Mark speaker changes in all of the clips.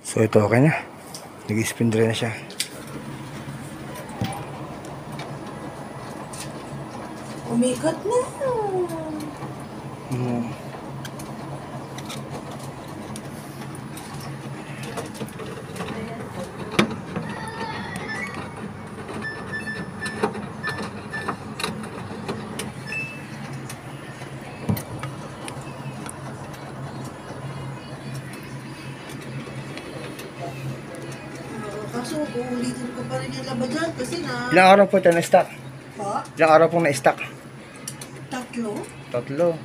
Speaker 1: So ito okay na. Nag-spin dry na siya.
Speaker 2: Umikot na. Kaso, uulitin ko pa rin yung laba dyan kasi na...
Speaker 1: Ilang araw po ito na-stock?
Speaker 2: Ha?
Speaker 1: Ilang araw pong na-stock?
Speaker 2: 3?
Speaker 1: 3.
Speaker 2: Oo,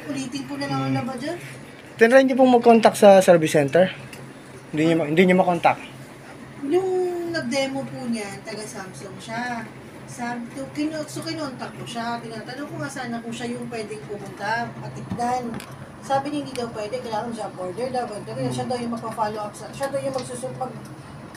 Speaker 2: ulitin ko na lang ang laba dyan.
Speaker 1: Tinry niyo pong mag-contact sa service center? Hindi niyo ma-contact?
Speaker 2: Yung nag-demo po niya, taga Samsung siya. So, kinontak ko siya. Tinatanong ko nga sana kung siya yung pwedeng pumunta, patignan. Sabi niya hindi daw pwede, kailangan job order daw. Siya daw yung magpa-follow up siya daw yung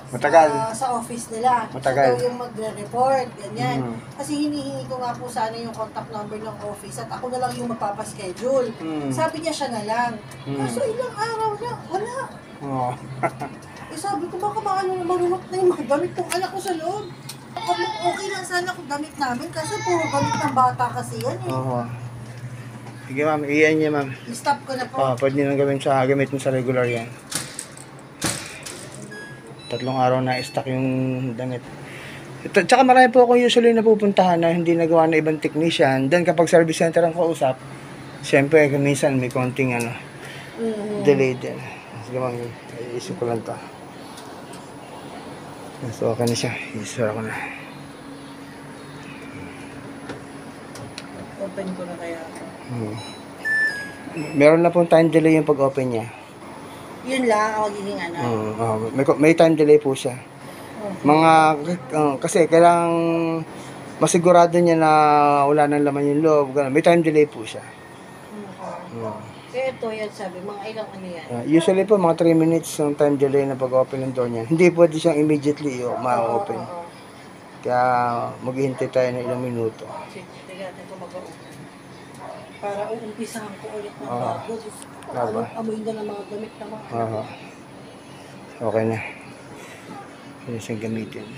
Speaker 1: Matagal.
Speaker 2: sa office nila.
Speaker 1: Matagal.
Speaker 2: Siya daw yung magre-report, ganyan. Kasi hinihingi ko nga po sana yung contact number ng office at ako na lang yung mapapaschedule. Sabi niya siya na lang. Kaso ilang araw na, wala.
Speaker 1: Oo.
Speaker 2: Sabi ko baka marunok na yung mga gamit ng anak ko sa loob. Okay lang sana kung gamit namin kasi puro gamit ng bata kasi yan eh.
Speaker 1: Oo. Sige ma'am, iyan niya ma'am.
Speaker 2: I-stop ko na po.
Speaker 1: Pwede nyo gamit mo sa regular yan. 3 araw na stock yung damit. Tsaka marami po akong usually napupuntahan na hindi nagawa na ibang technician. Then kapag service center ang kausap, siyempre minsan may konting delay din. Sige ma'am, iisip ko lang to. So okay na siya, isara ko na.
Speaker 2: Open ko na kaya ako.
Speaker 1: Meron na pong time delay yung pag-open niya.
Speaker 2: Yun lang ang magiging ano.
Speaker 1: May time delay po siya. Mga kasi kailangang masigurado niya na wala nang laman yung loob. May time delay po siya.
Speaker 2: Kaya ito yan sabi, mga ilang ano yan.
Speaker 1: Usually po mga 3 minutes yung time delay na pag-open ng door niya. Hindi pwede siyang immediately ma-open. Kaya maghihintay tayo ng ilang minuto.
Speaker 2: Sige, tignan ko mag-open. Para umpisahan ko ulit ng bago. Amoy na ng mga gamit na mga.
Speaker 1: Okay na. Pwede siyang gamitin.